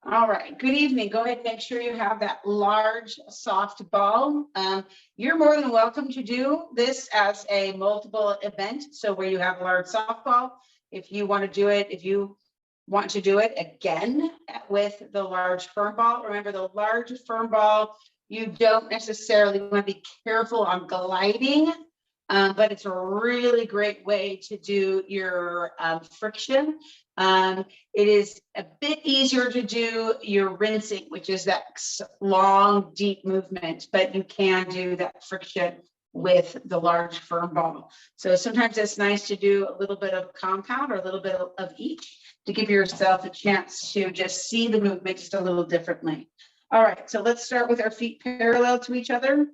All right, good evening. Go ahead and make sure you have that large, soft ball. You're more than welcome to do this as a multiple event. So where you have a large softball, if you want to do it, again with the large firm ball, remember the large firm ball, you don't necessarily want to be careful on gliding, but it's a really great way to do your friction. It is a bit easier to do your rinsing, which is that long, deep movement, but you can do that friction with the large firm ball. So sometimes it's nice to do a little bit of compound or a little bit of each to give yourself a chance to just see the movement just a little differently. All right, so let's start with our feet parallel to each other.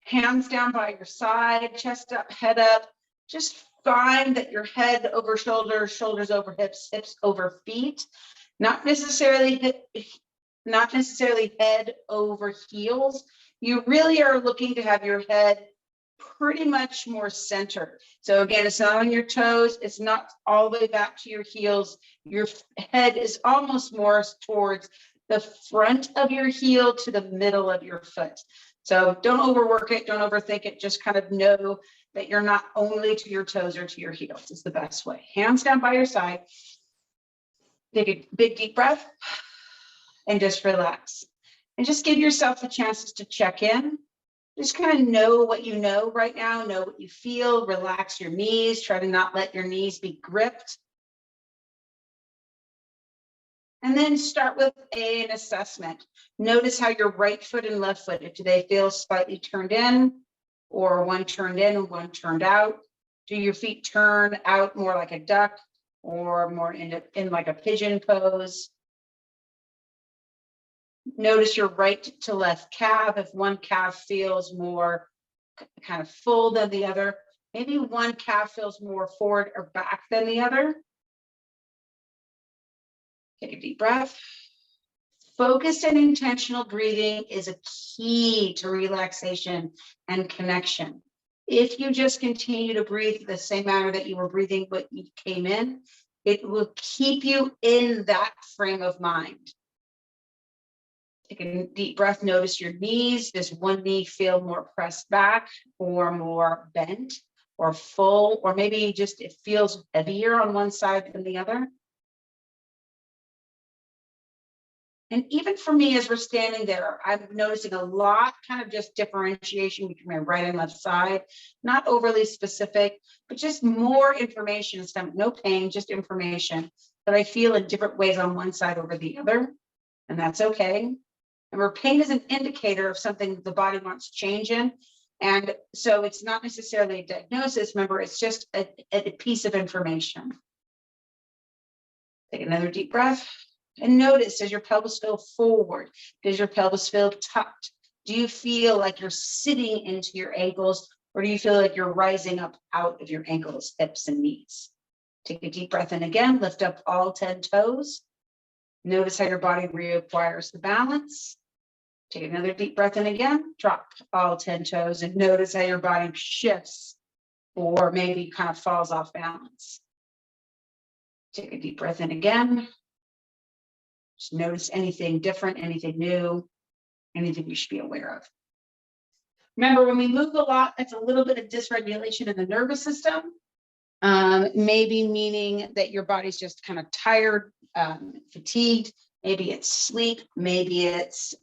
Hands down by your side, chest up, head up. Just find that your head over shoulders, shoulders over hips, hips over feet. Not necessarily head over heels. You really are looking to have your head pretty much more centered. So again, it's not on your toes. It's not all the way back to your heels. Your head is almost more towards the front of your heel to the middle of your foot. So don't overwork it. Don't overthink it. Just kind of know that you're not only to your toes or to your heels is the best way. Hands down by your side. Take a big deep breath and just relax. And just give yourself the chances to check in. Just kind of know what you know right now, know what you feel, relax your knees, try to not let your knees be gripped. And then start with an assessment. Notice how your right foot and left foot, do they feel slightly turned in, or one turned in and one turned out? Do your feet turn out more like a duck or more in like a pigeon pose? Notice your right to left calf. If one calf feels more kind of full than the other, maybe one calf feels more forward or back than the other. Take a deep breath. Focused and intentional breathing is a key to relaxation and connection. If you just continue to breathe the same manner that you were breathing when you came in, it will keep you in that frame of mind. Take a deep breath. Notice your knees. Does one knee feel more pressed back or more bent or full, or maybe just it feels heavier on one side than the other? And even for me, as we're standing there, I'm noticing a lot kind of just differentiation between my right and left side, not overly specific, but just more information, no pain, just information that I feel in different ways on one side over the other. And that's okay. And where pain is an indicator of something the body wants change in. And so it's not necessarily a diagnosis, remember, it's just a piece of information. Take another deep breath. And notice, does your pelvis feel forward? Does your pelvis feel tucked? Do you feel like you're sitting into your ankles, or do you feel like you're rising up out of your ankles, hips, and knees? Take a deep breath in again, lift up all 10 toes. Notice how your body reacquires the balance. Take another deep breath in again, drop all 10 toes, and notice how your body shifts or maybe kind of falls off balance. Take a deep breath in again. Just notice anything different, anything new, anything you should be aware of. Remember, when we move a lot, that's a little bit of dysregulation in the nervous system. Maybe meaning that your body's just kind of tired, fatigued. Maybe it's sleep. Maybe it's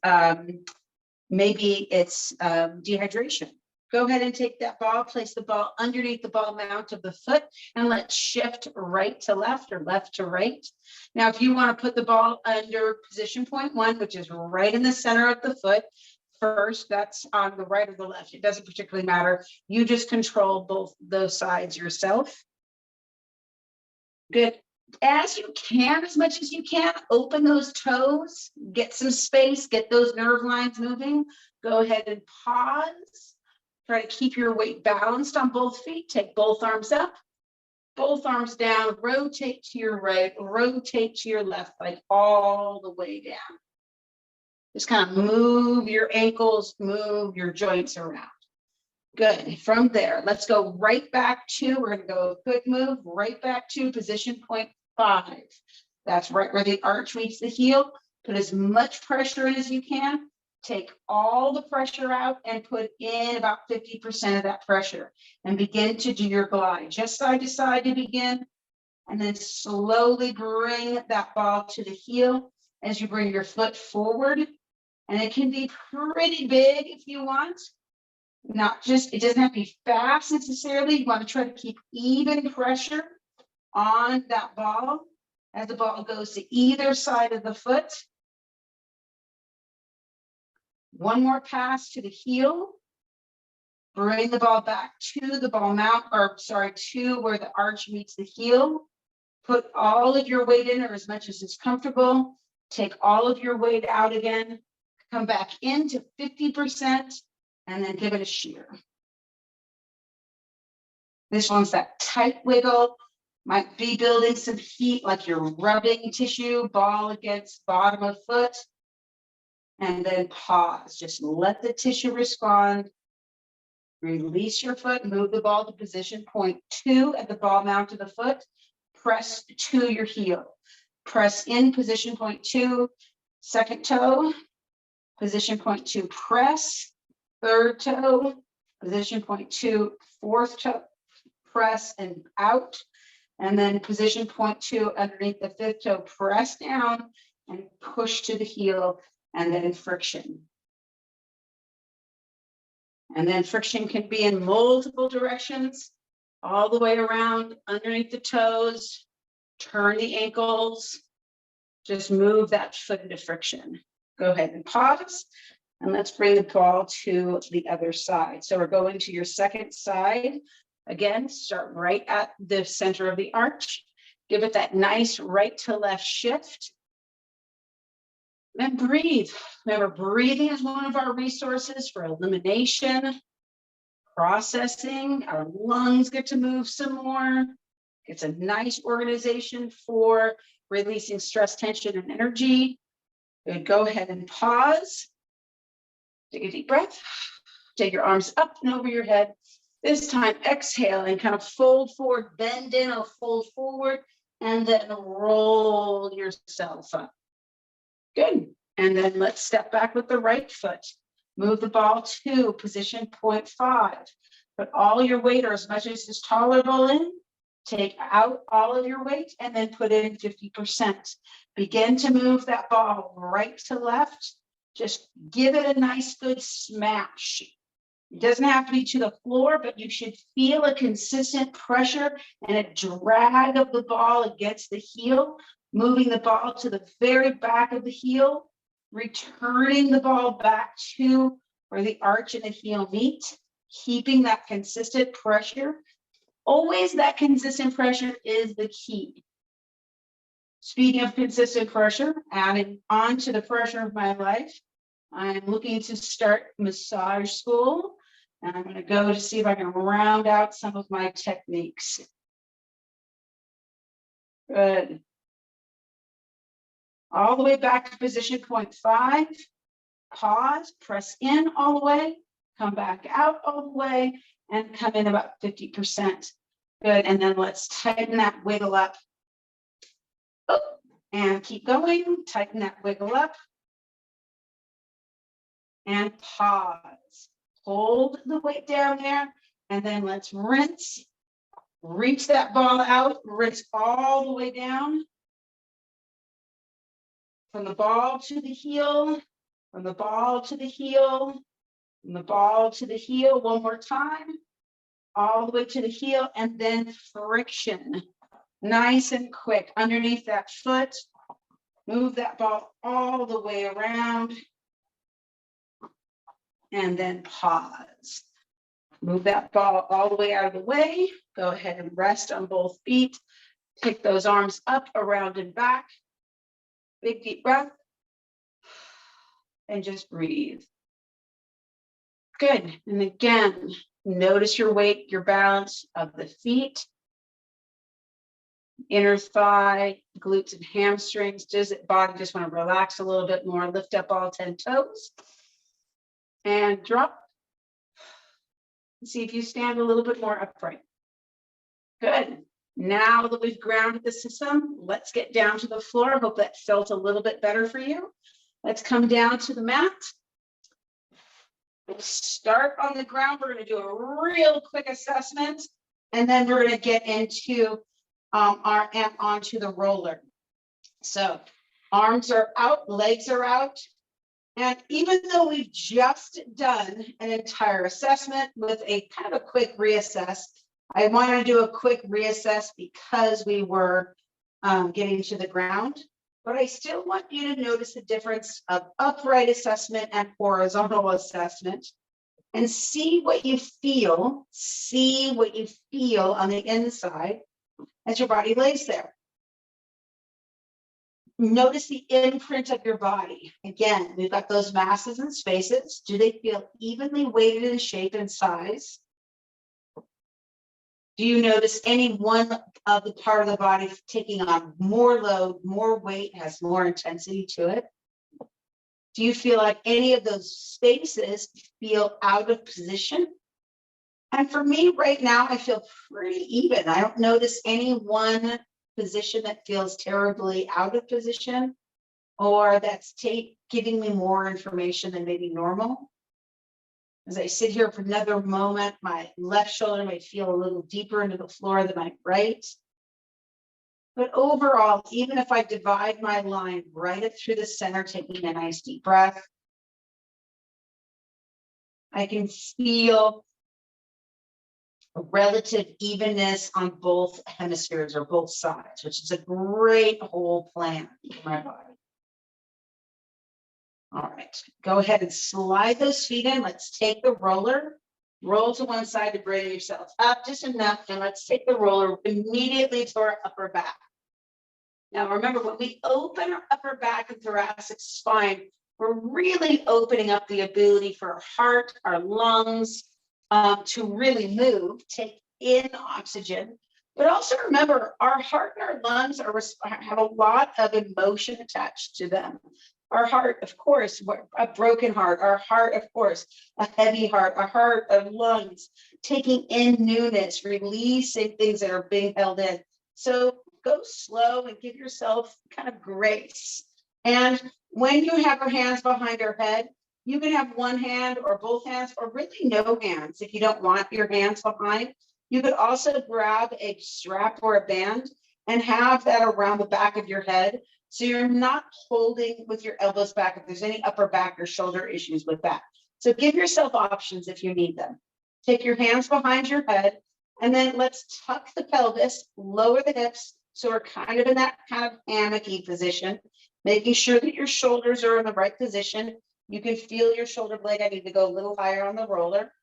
dehydration. Go ahead and take that ball, place the ball underneath the ball mount of the foot, and let's shift right to left or left to right. Now, if you want to put the ball under position point 1, which is right in the center of the foot, first, that's on the right or the left. It doesn't particularly matter. You just control both those sides yourself. Good. As you can, as much as you can, open those toes, get some space, get those nerve lines moving. Go ahead and pause. Try to keep your weight balanced on both feet. Take both arms up, both arms down, rotate to your right, rotate to your left, like all the way down. Just kind of move your ankles, move your joints around. Good. From there, let's go right back to, we're going to go a quick move, right back to position point 5. That's right where the arch meets the heel. Put as much pressure in as you can. Take all the pressure out and put in about 50% of that pressure and begin to do your glide. Just side to side to begin, and then slowly bring that ball to the heel as you bring your foot forward. And it can be pretty big if you want. Not just, it doesn't have to be fast necessarily. You want to try to keep even pressure on that ball as the ball goes to either side of the foot. One more pass to the heel. Bring the ball back to the ball mount, or sorry, to where the arch meets the heel. Put all of your weight in, or as much as is comfortable. Take all of your weight out again. Come back into 50% and then give it a shear. This one's that tight wiggle. Might be building some heat, like you're rubbing tissue, ball against bottom of foot. And then pause. Just let the tissue respond. Release your foot, move the ball to position point 2 at the ball mount of the foot. Press to your heel. Press in position point 2, second toe, position point 2, press, third toe, position point 2, fourth toe, press and out. And then position point 2 underneath the fifth toe, press down and push to the heel. And then friction. And then friction can be in multiple directions, all the way around, underneath the toes, turn the ankles, just move that foot into friction. Go ahead and pause, and let's bring the ball to the other side. So we're going to your second side. Again, start right at the center of the arch. Give it that nice right to left shift. Then breathe. Remember, breathing is one of our resources for elimination, processing. Our lungs get to move some more. It's a nice organization for releasing stress, tension, and energy. Good. Go ahead and pause. Take a deep breath. Take your arms up and over your head. This time, exhale and kind of fold forward, bend in or fold forward, and then roll yourself up. Good. And then let's step back with the right foot. Move the ball to position point 5. Put all your weight, or as much as is tolerable, in. Take out all of your weight and then put in 50%. Begin to move that ball right to left. Just give it a nice good smash. It doesn't have to be to the floor, but you should feel a consistent pressure and a drag of the ball against the heel. Moving the ball to the very back of the heel, returning the ball back to where the arch and the heel meet, keeping that consistent pressure. Always that consistent pressure is the key. Speaking of consistent pressure, adding on to the pressure of my life, I'm looking to start massage school, and I'm going to go to see if I can round out some of my techniques. Good. All the way back to position point 5, pause, press in all the way, come back out all the way, and come in about 50%. Good, and then let's tighten that wiggle up. Oh, and keep going, tighten that wiggle up. And pause. Hold the weight down there, and then let's rinse. Reach that ball out, rinse all the way down. From the ball to the heel, from the ball to the heel, from the ball to the heel, one more time, all the way to the heel, and then friction. Nice and quick underneath that foot. Move that ball all the way around, and then pause. Move that ball all the way out of the way. Go ahead and rest on both feet. Take those arms up, around, and back. Big deep breath, and just breathe. Good. And again, notice your weight, your balance of the feet, inner thigh, glutes, and hamstrings. Does the body just want to relax a little bit more? Lift up all 10 toes and drop. See if you stand a little bit more upright. Good. Now that we've grounded the system, let's get down to the floor. I hope that felt a little bit better for you. Let's come down to the mat. We'll start on the ground. We're going to do a real quick assessment, and then we're going to get into onto the roller. So arms are out, legs are out. And even though we've just done an entire assessment with a kind of a quick reassess, I want to do a quick reassess because we were getting to the ground. But I still want you to notice the difference of upright assessment and horizontal assessment and see what you feel. See what you feel on the inside as your body lays there. Notice the imprint of your body. Again, we've got those masses and spaces. Do they feel evenly weighted in shape and size? Do you notice any one of the part of the body taking on more load, more weight, has more intensity to it? Do you feel like any of those spaces feel out of position? And for me right now, I feel pretty even. I don't notice any one position that feels terribly out of position or that's giving me more information than maybe normal. As I sit here for another moment, my left shoulder might feel a little deeper into the floor than my right. But overall, even if I divide my line right up through the center, taking a nice deep breath, I can feel a relative evenness on both hemispheres or both sides, which is a great whole plan for my body. All right, go ahead and slide those feet in. Let's take the roller, roll to one side to bring yourself up just enough. And let's take the roller immediately to our upper back. Now, remember, when we open our upper back and thoracic spine, we're really opening up the ability for our heart, our lungs to really move, take in oxygen. But also remember, our heart and our lungs have a lot of emotion attached to them. Our heart, of course, a broken heart. Our heart, of course, a heavy heart. A heart of lungs, taking in newness, releasing things that are being held in. So go slow and give yourself kind of grace. And when you have your hands behind your head, you can have one hand or both hands or really no hands. If you don't want your hands behind, you could also grab a strap or a band and have that around the back of your head. So you're not holding with your elbows back if there's any upper back or shoulder issues with that. So give yourself options if you need them. Take your hands behind your head, and then let's tuck the pelvis, lower the hips. So we're kind of in that kind of hammocky position, making sure that your shoulders are in the right position. You can feel your shoulder blade. I need to go a little higher on the roller.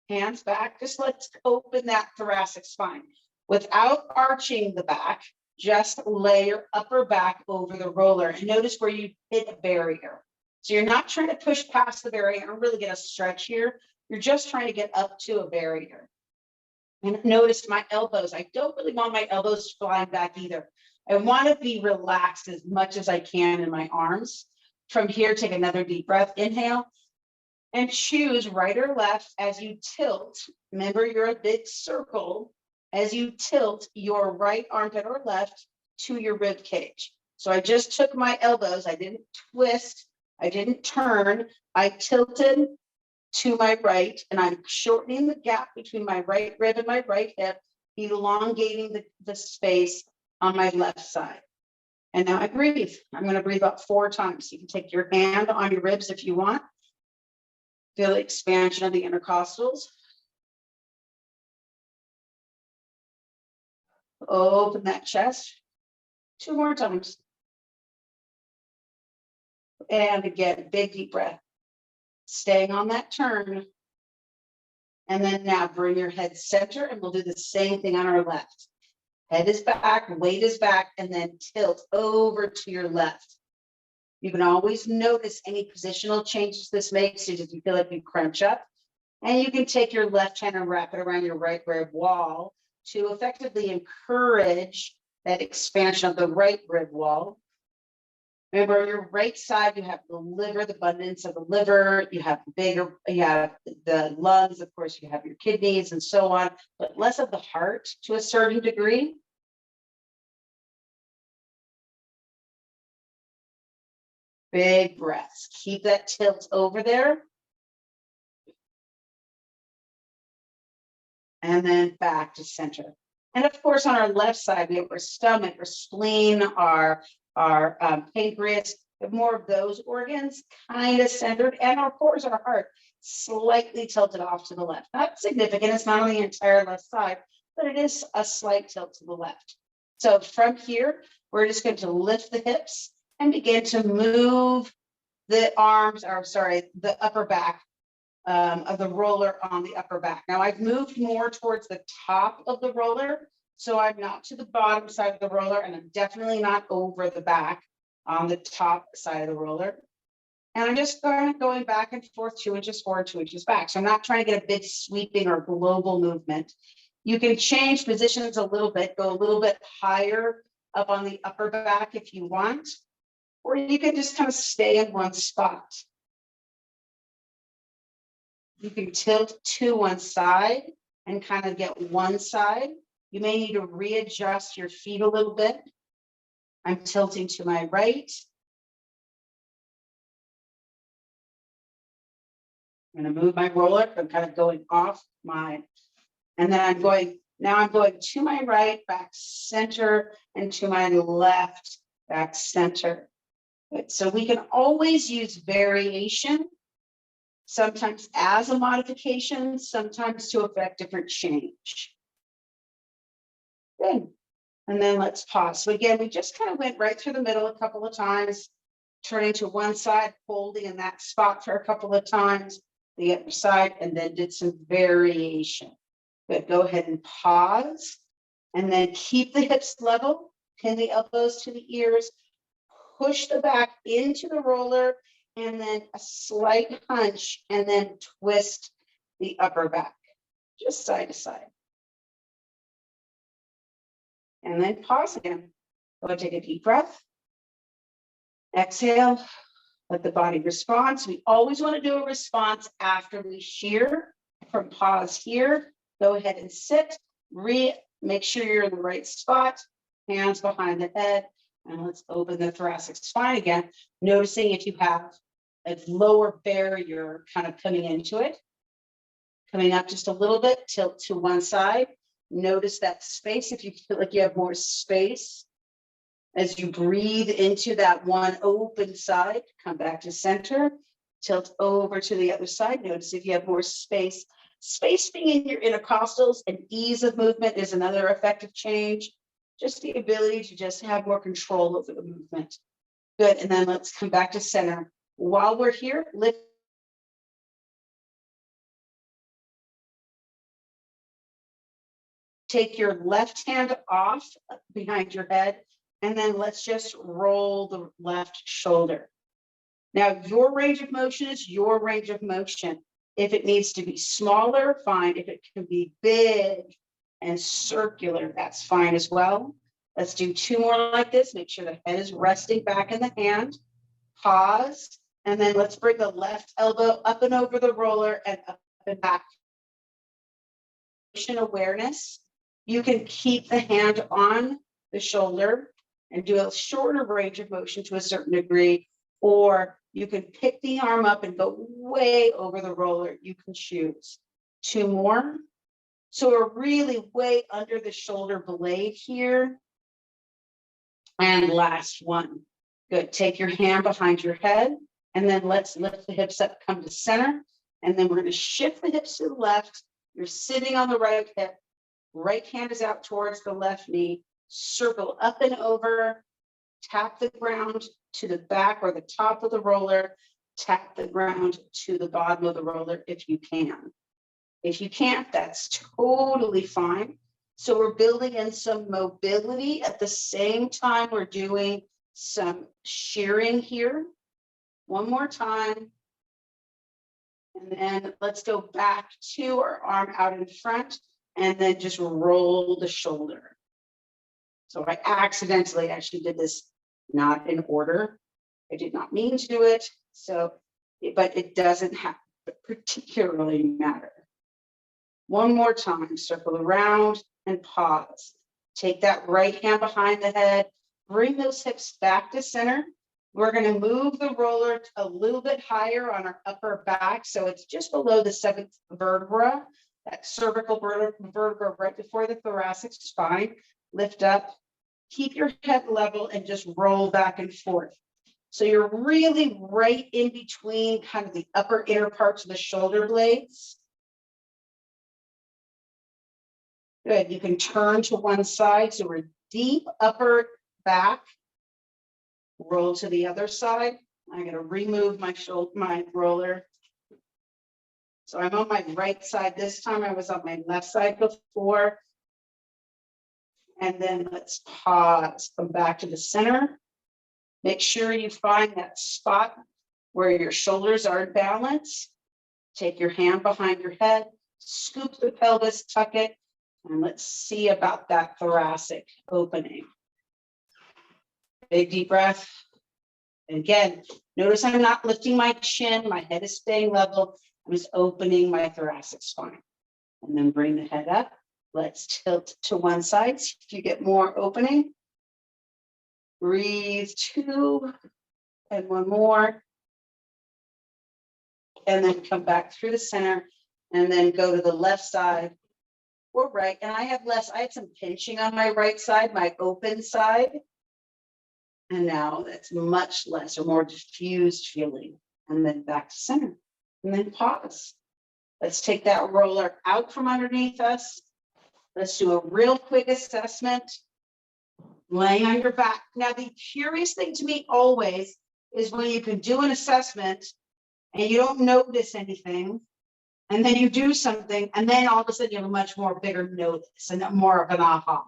Hands back. Just let's open that thoracic spine without arching the back. Just lay your upper back over the roller and notice where you hit a barrier. So you're not trying to push past the barrier and really get a stretch here. You're just trying to get up to a barrier. And notice my elbows. I don't really want my elbows flying back either. I want to be relaxed as much as I can in my arms. From here, take another deep breath. Inhale and choose right or left as you tilt. Remember, you're a big circle. As you tilt your right armpit or left to your rib cage. So I just took my elbows. I didn't twist. I didn't turn. I tilted to my right, and I'm shortening the gap between my right rib and my right hip, elongating the space on my left side. And now I breathe. I'm going to breathe about 4 times. You can take your hand on your ribs if you want. Feel the expansion of the intercostals. Open that chest 2 more times. And again, big deep breath. Staying on that turn. And then now bring your head center, and we'll do the same thing on our left. Head is back, weight is back, and then tilt over to your left. You can always notice any positional changes this makes if you feel like you crunch up. And you can take your left hand and wrap it around your right rib wall to effectively encourage that expansion of the right rib wall. Remember, your right side, you have the liver, the abundance of the liver, you have you have the lungs, of course, you have your kidneys and so on, but less of the heart to a certain degree. Big breaths. Keep that tilt over there. And then back to center. And of course, on our left side, we have our stomach, our spleen, our pancreas, more of those organs kind of centered, and of course, our heart slightly tilted off to the left. Not significant, it's not on the entire left side, but it is a slight tilt to the left. So from here, we're just going to lift the hips and begin to move the arms, or sorry, the upper back of the roller on the upper back. Now I've moved more towards the top of the roller, so I'm not to the bottom side of the roller, and I'm definitely not over the back on the top side of the roller. And I'm just going back and forth 2 inches forward, 2 inches back. So I'm not trying to get a big sweeping or global movement. You can change positions a little bit, go a little bit higher up on the upper back if you want, or you can just kind of stay in one spot. You can tilt to one side and kind of get one side. You may need to readjust your feet a little bit. I'm tilting to my right. I'm going to move my roller. I'm kind of going off and then I'm going to my right, back center, and to my left, back center. Good. So we can always use variation, sometimes as a modification, sometimes to affect different change. Good. And then let's pause. So again, we just kind of went right through the middle a couple of times, turning to one side, holding in that spot for a couple of times, the other side, and then did some variation. Good. Go ahead and pause, and then keep the hips level, pin the elbows to the ears, push the back into the roller, and then a slight hunch, and then twist the upper back, just side to side. And then pause again. Go ahead, take a deep breath. Exhale, let the body respond. So we always want to do a response after we shear. From pause here, go ahead and sit. Make sure you're in the right spot, hands behind the head, and let's open the thoracic spine again, noticing if you have a lower barrier kind of coming into it. Coming up just a little bit, tilt to one side. Notice that space. If you feel like you have more space, as you breathe into that one open side, come back to center, tilt over to the other side. Notice if you have more space. Space being in your intercostals and ease of movement is another effective change. Just the ability to just have more control over the movement. Good, and then let's come back to center. While we're here, lift. Take your left hand off behind your head, and then let's just roll the left shoulder. Now, your range of motion is your range of motion. If it needs to be smaller, fine. If it can be big and circular, that's fine as well. Let's do 2 more like this. Make sure the head is resting back in the hand. Pause, and then let's bring the left elbow up and over the roller and up and back. Awareness. You can keep the hand on the shoulder and do a shorter range of motion to a certain degree, or you can pick the arm up and go way over the roller. You can choose. 2 more. So we're really way under the shoulder blade here. And last one. Good. Take your hand behind your head, and then let's lift the hips up, come to center, and then we're going to shift the hips to the left. You're sitting on the right hip. Right hand is out towards the left knee. Circle up and over. Tap the ground to the back or the top of the roller. Tap the ground to the bottom of the roller if you can. If you can't, that's totally fine. So we're building in some mobility at the same time we're doing some shearing here. One more time. And then let's go back to our arm out in front, and then just roll the shoulder. So I accidentally actually did this not in order. I did not mean to do it. So, but it doesn't have particularly matter. One more time, circle around and pause. Take that right hand behind the head, bring those hips back to center. We're going to move the roller a little bit higher on our upper back. So it's just below the seventh vertebra, that cervical vertebra right before the thoracic spine. Lift up, keep your head level and just roll back and forth. So you're really right in between kind of the upper inner parts of the shoulder blades. Good, you can turn to one side. So we're deep upper back. Roll to the other side. I'm going to remove my roller. So I'm on my right side this time. I was on my left side before. And then let's pause, come back to the center. Make sure you find that spot where your shoulders are in balance. Take your hand behind your head, scoop the pelvis, tuck it, and let's see about that thoracic opening. Big deep breath. And again, notice I'm not lifting my chin, my head is staying level. I'm just opening my thoracic spine. And then bring the head up. Let's tilt to one side. See if you get more opening. Breathe 2 and one more. And then come back through the center and then go to the left side or right. And I had some pinching on my right side, my open side. And now that's much less or more diffused feeling. And then back to center and then pause. Let's take that roller out from underneath us. Let's do a real quick assessment. Laying on your back. Now, the curious thing to me always is when you can do an assessment and you don't notice anything, and then you do something, and then all of a sudden you have a much more bigger notice and more of an aha.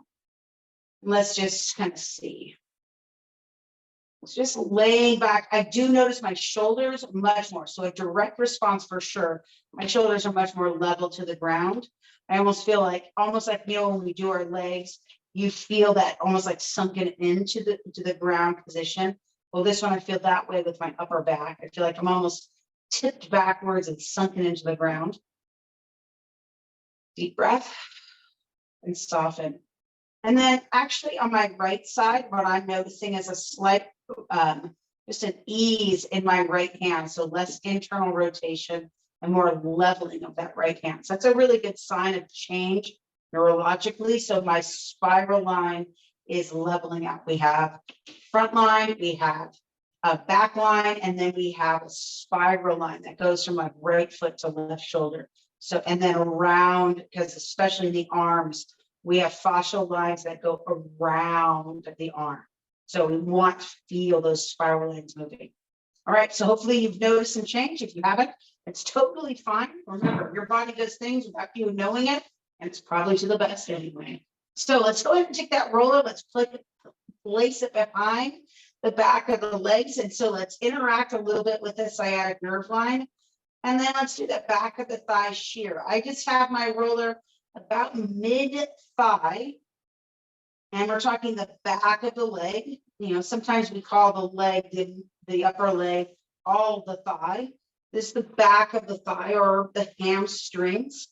Let's just kind of see. It's just laying back. I do notice my shoulders much more. So a direct response for sure. My shoulders are much more level to the ground. I almost feel like, when we do our legs, you feel that almost like sunken into the ground position. Well, this one, I feel that way with my upper back. I feel like I'm almost tipped backwards and sunken into the ground. Deep breath and soften. And then actually on my right side, what I'm noticing is a slight, just an ease in my right hand. So less internal rotation and more leveling of that right hand. So that's a really good sign of change neurologically. So my spiral line is leveling out. We have front line, we have a back line, and then we have a spiral line that goes from my right foot to left shoulder. So, and then around, because especially in the arms, we have fascial lines that go around the arm. So we want to feel those spiral lines moving. All right, so hopefully you've noticed some change. If you haven't, it's totally fine. Remember, your body does things without you knowing it, and it's probably to the best anyway. So let's go ahead and take that roller. Let's place it behind the back of the legs. And so let's interact a little bit with the sciatic nerve line. And then let's do the back of the thigh shear. I just have my roller about mid-thigh. And we're talking the back of the leg. Sometimes we call the leg, the upper leg, all the thigh. This is the back of the thigh or the hamstrings,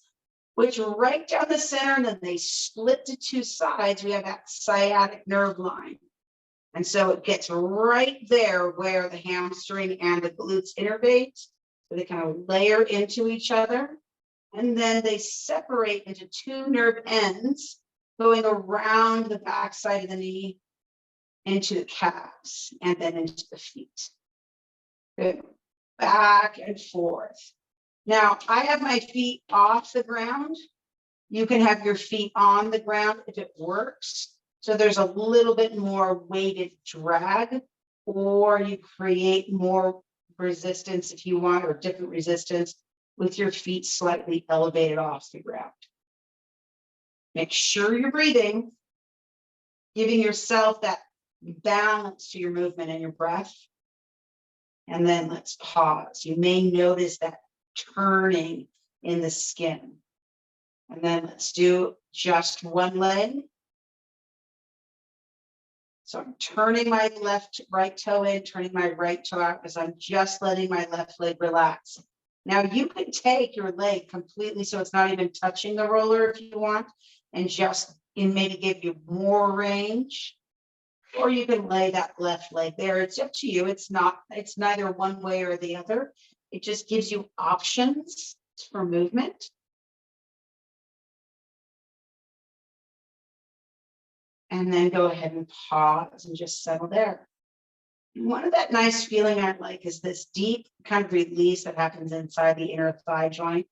which right down the center, and then they split to two sides. We have that sciatic nerve line. And so it gets right there where the hamstring and the glutes innervate. So they kind of layer into each other. And then they separate into two nerve ends going around the back side of the knee into the calves and then into the feet. Good. Back and forth. Now, I have my feet off the ground. You can have your feet on the ground if it works. So there's a little bit more weighted drag, or you create more resistance if you want, or different resistance with your feet slightly elevated off the ground. Make sure you're breathing, giving yourself that balance to your movement and your breath. And then let's pause. You may notice that turning in the skin. And then let's do just one leg. So I'm turning my right toe in, turning my right toe out as I'm just letting my left leg relax. Now you can take your leg completely so it's not even touching the roller if you want, and just maybe give you more range. Or you can lay that left leg there. It's up to you. It's neither one way or the other. It just gives you options for movement. And then go ahead and pause and just settle there. One of that nice feeling I like is this deep kind of release that happens inside the inner thigh joint,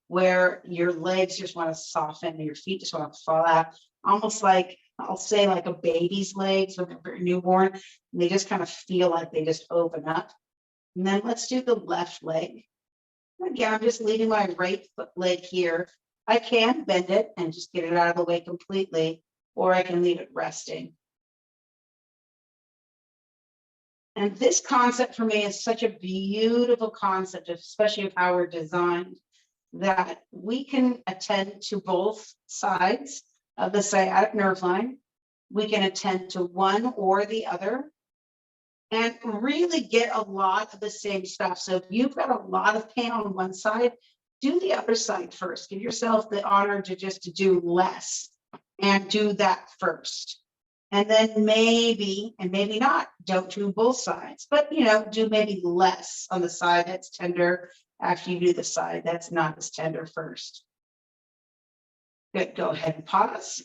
where your legs just want to soften, your feet just want to fall out, almost like, I'll say, like a baby's legs when they're newborn, and they just kind of feel like they just open up. And then let's do the left leg. Again, I'm just leaving my right leg here. I can bend it and just get it out of the way completely, or I can leave it resting. And this concept for me is such a beautiful concept, especially of how we're designed, that we can attend to both sides of the sciatic nerve line. We can attend to one or the other and really get a lot of the same stuff. So if you've got a lot of pain on one side, do the other side first. Give yourself the honor to do less and do that first. And then maybe, and maybe not, don't do both sides, but do maybe less on the side that's tender after you do the side that's not as tender first. Good, go ahead and pause.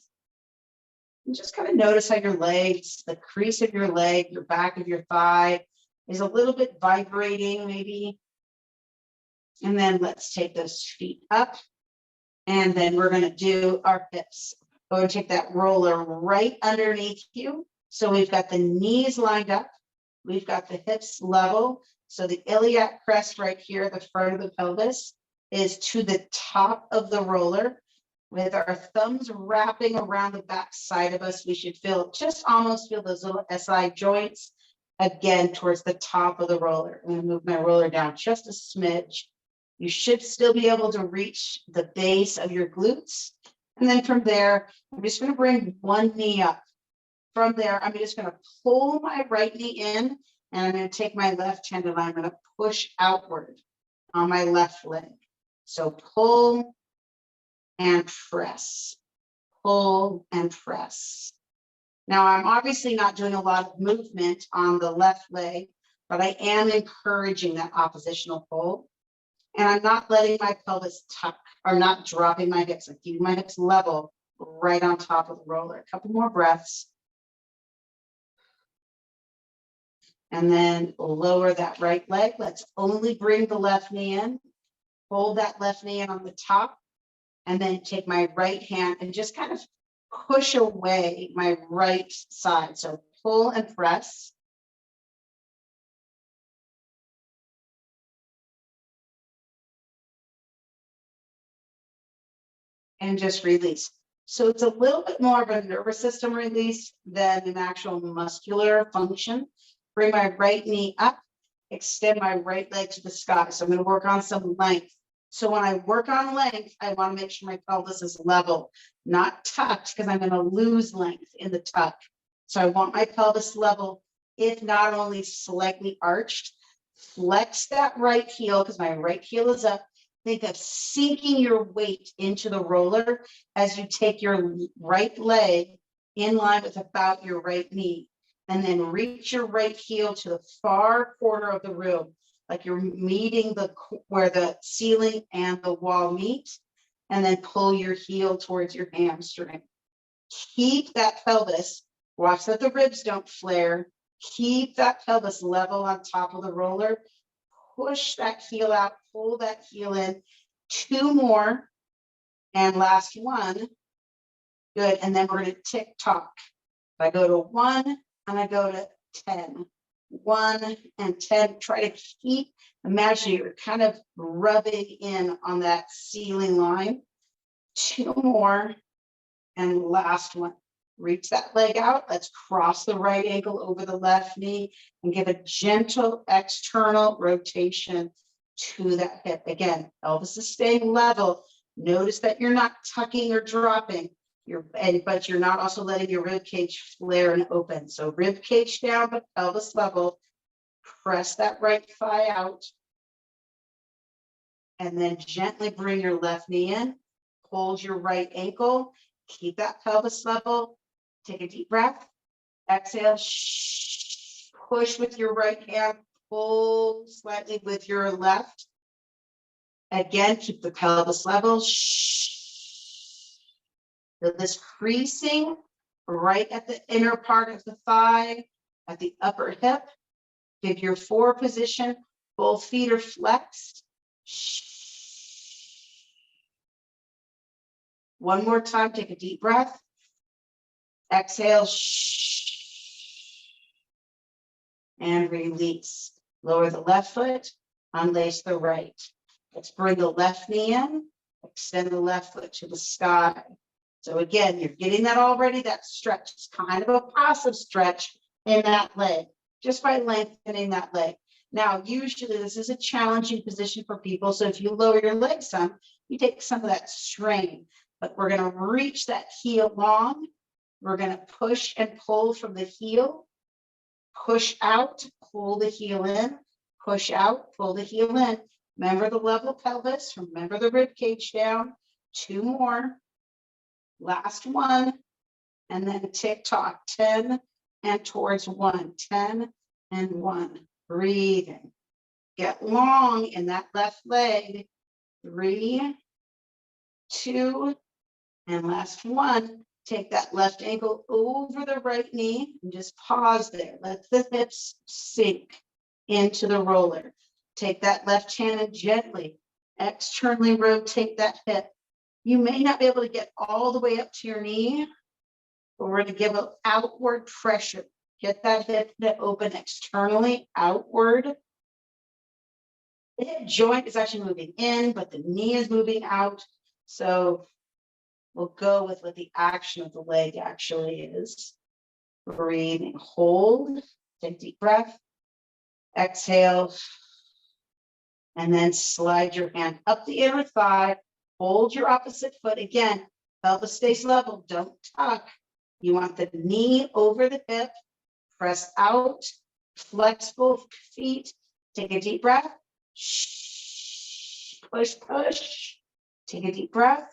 And just kind of notice how your legs, the crease of your leg, your back of your thigh is a little bit vibrating maybe. And then let's take those feet up. And then we're going to do our hips. Go and take that roller right underneath you. So we've got the knees lined up. We've got the hips level. So the iliac crest right here, the front of the pelvis, is to the top of the roller. With our thumbs wrapping around the back side of us, we should almost feel those little SI joints again towards the top of the roller. I'm going to move my roller down just a smidge. You should still be able to reach the base of your glutes. And then from there, I'm just going to bring one knee up. From there, I'm just going to pull my right knee in, and I'm going to take my left hand and I'm going to push outward on my left leg. So pull and press, pull and press. Now, I'm obviously not doing a lot of movement on the left leg, but I am encouraging that oppositional pull. And I'm not letting my pelvis tuck or not dropping my hips. I'm keeping my hips level right on top of the roller. A couple more breaths. And then lower that right leg. Let's only bring the left knee in. Hold that left knee in on the top. And then take my right hand and just kind of push away my right side. So pull and press. And just release. So it's a little bit more of a nervous system release than an actual muscular function. Bring my right knee up, extend my right leg to the sky. So I'm going to work on some length. So when I work on length, I want to make sure my pelvis is level, not tucked, because I'm going to lose length in the tuck. So I want my pelvis level, if not only slightly arched. Flex that right heel because my right heel is up. Think of sinking your weight into the roller as you take your right leg in line with about your right knee, and then reach your right heel to the far corner of the room, like you're meeting where the ceiling and the wall meet, and then pull your heel towards your hamstring. Keep that pelvis, watch that the ribs don't flare. Keep that pelvis level on top of the roller. Push that heel out, pull that heel in. 2 more, and last one. Good, and then we're going to tick tock. I go to 1 and I go to 10. 1 and 10. Try to keep, imagine you're kind of rubbing in on that ceiling line. 2 more, and last one. Reach that leg out. Let's cross the right ankle over the left knee and give a gentle external rotation to that hip. Again, pelvis is staying level. Notice that you're not tucking or dropping. But you're not also letting your rib cage flare and open. So rib cage down, but pelvis level. Press that right thigh out. And then gently bring your left knee in. Hold your right ankle. Keep that pelvis level. Take a deep breath. Exhale. Push with your right hand. Pull slightly with your left. Again, keep the pelvis level. So this creasing right at the inner part of the thigh, at the upper hip. Figure 4 position. Both feet are flexed. One more time, take a deep breath. Exhale. And release. Lower the left foot, unlace the right. Let's bring the left knee in, extend the left foot to the sky. So again, you're getting that already, that stretch. It's kind of a passive stretch in that leg, just by lengthening that leg. Now, usually this is a challenging position for people. So if you lower your leg some, you take some of that strain, but we're going to reach that heel long. We're going to push and pull from the heel, push out, pull the heel in, push out, pull the heel in. Remember the level pelvis, remember the rib cage down. 2 more. Last one, and then tick tock, 10 and towards 1, 10 and 1. Breathing. Get long in that left leg. 3, 2, and last one. Take that left ankle over the right knee and just pause there. Let the hips sink into the roller. Take that left hand and gently externally rotate that hip. You may not be able to get all the way up to your knee, but we're going to give an outward pressure. Get that hip to open externally, outward. The hip joint is actually moving in, but the knee is moving out. So we'll go with what the action of the leg actually is. Breathing, hold, take a deep breath, exhale, and then slide your hand up the inner thigh, hold your opposite foot. Again, pelvis stays level, don't tuck. You want the knee over the hip, press out, flex both feet, take a deep breath, push, push, take a deep breath,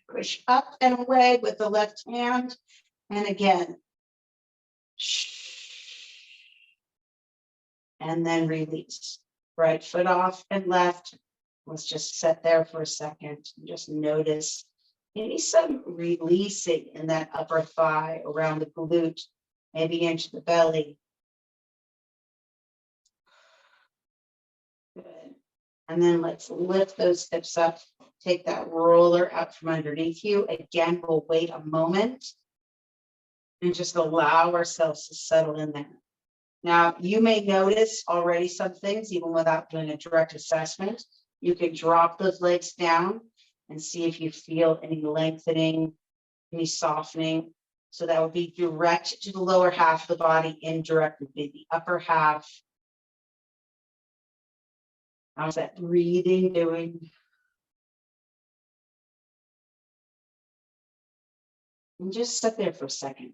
push up and away with the left hand, and again, and then release. Right foot off and left. Let's just sit there for a second and just notice maybe some releasing in that upper thigh around the glute, maybe into the belly. Good. And then let's lift those hips up. Take that roller up from underneath you. Again, we'll wait a moment and just allow ourselves to settle in there. Now, you may notice already some things, even without doing a direct assessment. You can drop those legs down and see if you feel any lengthening, any softening. So that would be direct to the lower half of the body, indirect would be the upper half. How's that breathing doing? And just sit there for a second.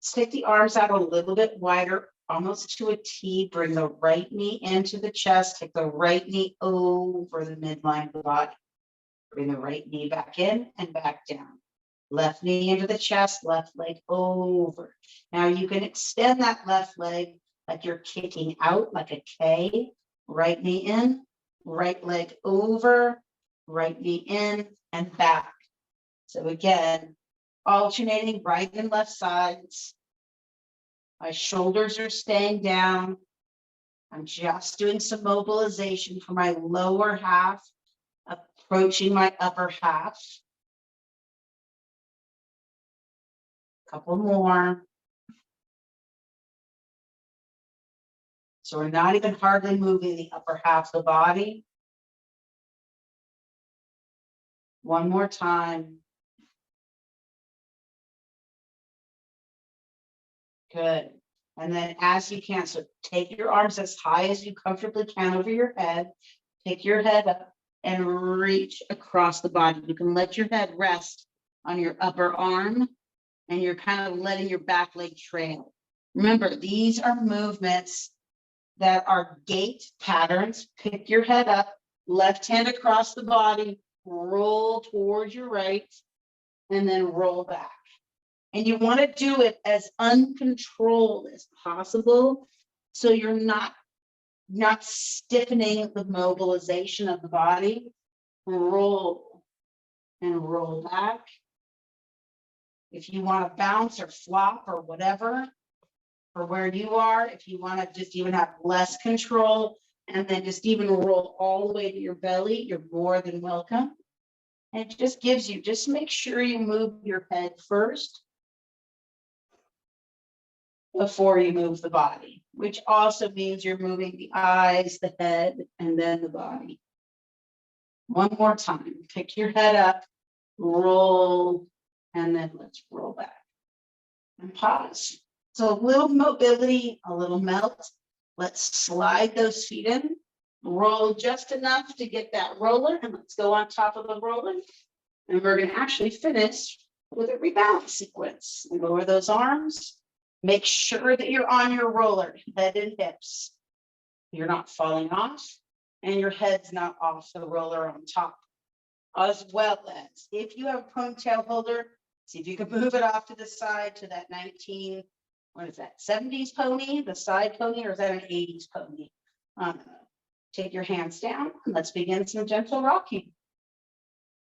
Let's take the arms out a little bit wider, almost to a T. Bring the right knee into the chest. Take the right knee over the midline of the body. Bring the right knee back in and back down. Left knee into the chest, left leg over. Now you can extend that left leg like you're kicking out like a K. Right knee in, right leg over, right knee in and back. So again, alternating right and left sides. My shoulders are staying down. I'm just doing some mobilization for my lower half, approaching my upper half. Couple more. So we're not even hardly moving the upper half of the body. One more time. Good. And then as you can, so take your arms as high as you comfortably can over your head. Pick your head up and reach across the body. You can let your head rest on your upper arm and you're kind of letting your back leg trail. Remember, these are movements that are gait patterns. Pick your head up, left hand across the body, roll towards your right, and then roll back. And you want to do it as uncontrolled as possible, so you're not stiffening the mobilization of the body. Roll and roll back. If you want to bounce or flop or whatever, for where you are, if you want to just even have less control and then just even roll all the way to your belly, you're more than welcome. And it just gives you, just make sure you move your head first before you move the body, which also means you're moving the eyes, the head, and then the body. One more time, pick your head up, roll, and then let's roll back and pause. So a little mobility, a little melt. Let's slide those feet in, roll just enough to get that roller, and let's go on top of the roller. And we're going to actually finish with a rebalance sequence. Lower those arms. Make sure that you're on your roller, head and hips. You're not falling off, and your head's not off the roller on top. As well as, if you have a ponytail holder, see if you can move it off to the side to that 70s pony, the side pony, or is that an 80s pony? Take your hands down and let's begin some gentle rocking.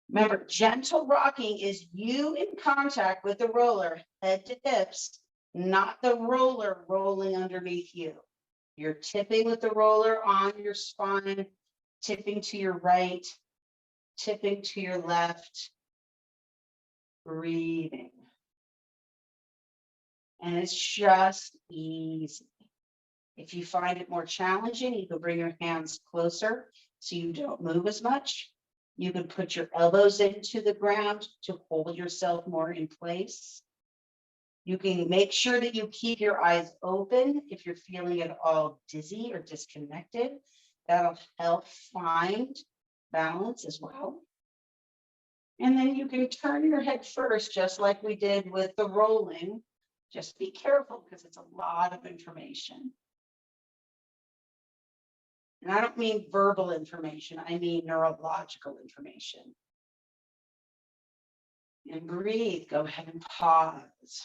Remember, gentle rocking is you in contact with the roller, head to hips, not the roller rolling underneath you. You're tipping with the roller on your spine, tipping to your right, tipping to your left, breathing. And it's just easy. If you find it more challenging, you can bring your hands closer so you don't move as much. You can put your elbows into the ground to hold yourself more in place. You can make sure that you keep your eyes open if you're feeling at all dizzy or disconnected. That'll help find balance as well. And then you can turn your head first, just like we did with the rolling. Just be careful because it's a lot of information. And I don't mean verbal information, I mean neurological information. And breathe, go ahead and pause.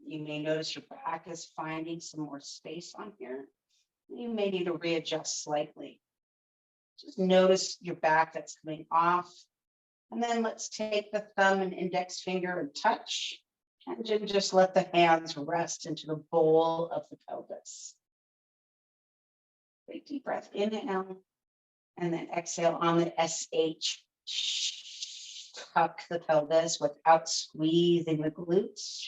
You may notice your back is finding some more space on here. You may need to readjust slightly. Just notice your back that's coming off. And then let's take the thumb and index finger and touch. And just let the hands rest into the bowl of the pelvis. Take a deep breath, inhale, and then exhale on the SH. Tuck the pelvis without squeezing the glutes.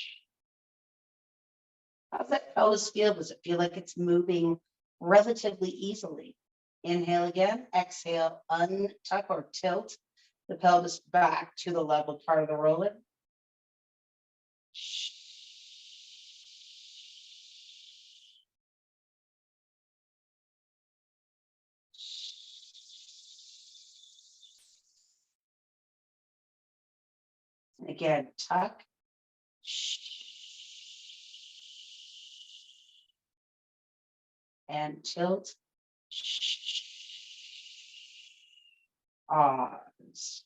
How's that pelvis feel? Does it feel like it's moving relatively easily? Inhale again, exhale, untuck or tilt the pelvis back to the level part of the roller. And again, tuck. And tilt. Pause.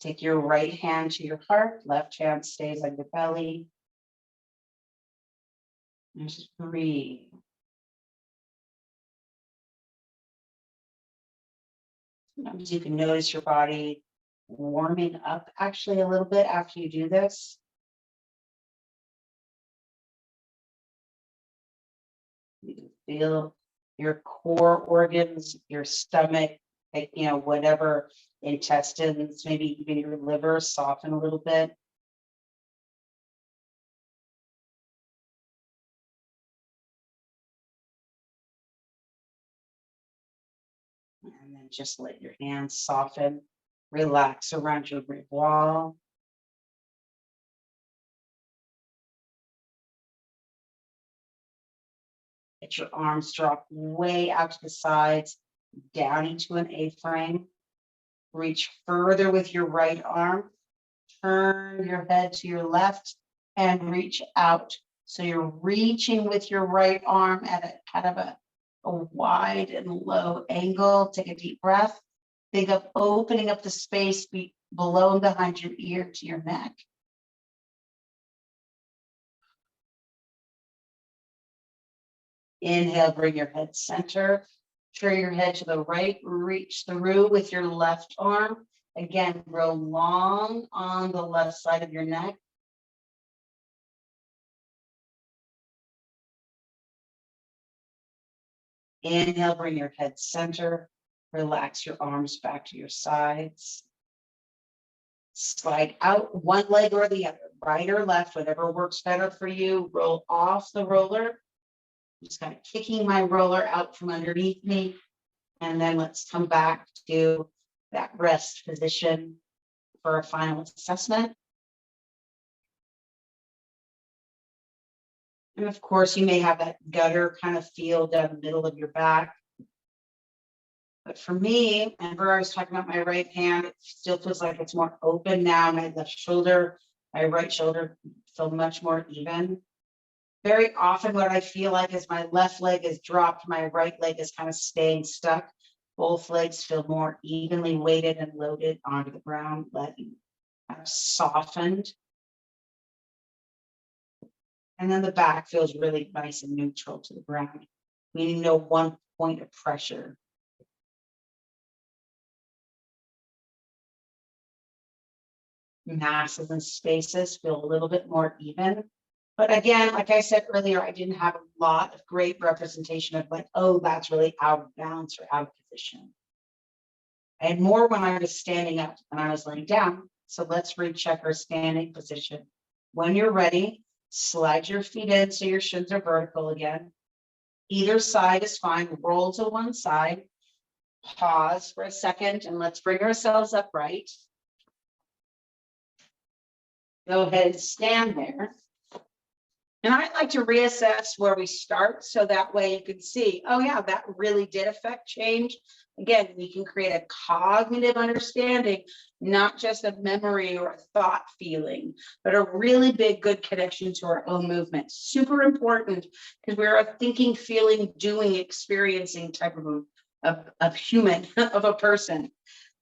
Take your right hand to your heart, left hand stays on your belly. And just breathe. Sometimes you can notice your body warming up actually a little bit after you do this. You can feel your core organs, your stomach, like, whatever intestines, maybe even your liver soften a little bit. And then just let your hands soften, relax around your rib wall. Let your arms drop way out to the sides, down into an A-frame. Reach further with your right arm. Turn your head to your left and reach out. So you're reaching with your right arm at a kind of a wide and low angle. Take a deep breath. Think of opening up the space below and behind your ear to your neck. Inhale, bring your head center. Turn your head to the right, reach through with your left arm. Again, grow long on the left side of your neck. Inhale, bring your head center. Relax your arms back to your sides. Slide out one leg or the other, right or left, whatever works better for you. Roll off the roller. Just kind of kicking my roller out from underneath me. And then let's come back to that rest position for a final assessment. And of course, you may have that gutter kind of feel down the middle of your back. But for me, remember I was talking about my right hand, it still feels like it's more open now. My left shoulder, my right shoulder feel much more even. Very often what I feel like is my left leg is dropped, my right leg is kind of staying stuck. Both legs feel more evenly weighted and loaded onto the ground, letting kind of softened. And then the back feels really nice and neutral to the ground, meaning no one point of pressure. Masses and spaces feel a little bit more even. But again, like I said earlier, I didn't have a lot of great representation of like, oh, that's really out of balance or out of position. I had more when I was standing up and I was laying down. So let's recheck our standing position. When you're ready, slide your feet in so your shins are vertical again. Either side is fine. Roll to one side. Pause for a second and let's bring ourselves upright. Go ahead and stand there. And I like to reassess where we start so that way you can see, oh yeah, that really did affect change. Again, we can create a cognitive understanding, not just a memory or a thought feeling, but a really big, good connection to our own movement. Super important because we're a thinking, feeling, doing, experiencing type of human, of a person.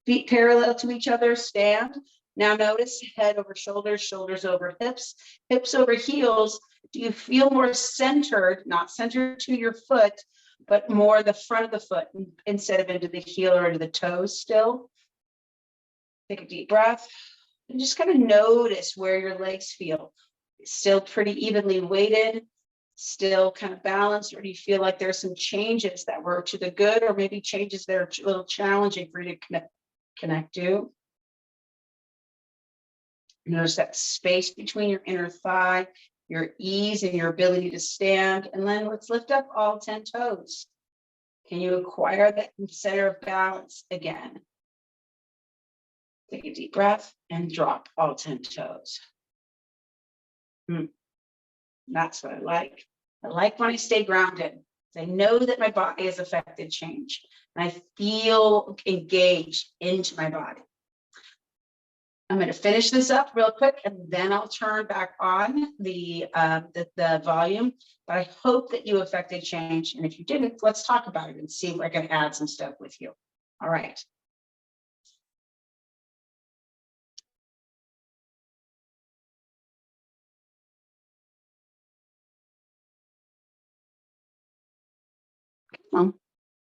Feet parallel to each other, stand. Now notice head over shoulders, shoulders over hips, hips over heels. Do you feel more centered, not centered to your foot, but more the front of the foot instead of into the heel or into the toes still? Take a deep breath and just kind of notice where your legs feel. Still pretty evenly weighted, still kind of balanced, or do you feel like there's some changes that were to the good or maybe changes that are a little challenging for you to connect to? Notice that space between your inner thigh, your ease and your ability to stand. And then let's lift up all 10 toes. Can you acquire that center of balance again? Take a deep breath and drop all 10 toes. That's what I like. I like when I stay grounded. I know that my body has affected change. And I feel engaged into my body. I'm going to finish this up real quick and then I'll turn back on the volume. But I hope that you affected change. And if you didn't, let's talk about it and see if I can add some stuff with you. All right. Come on.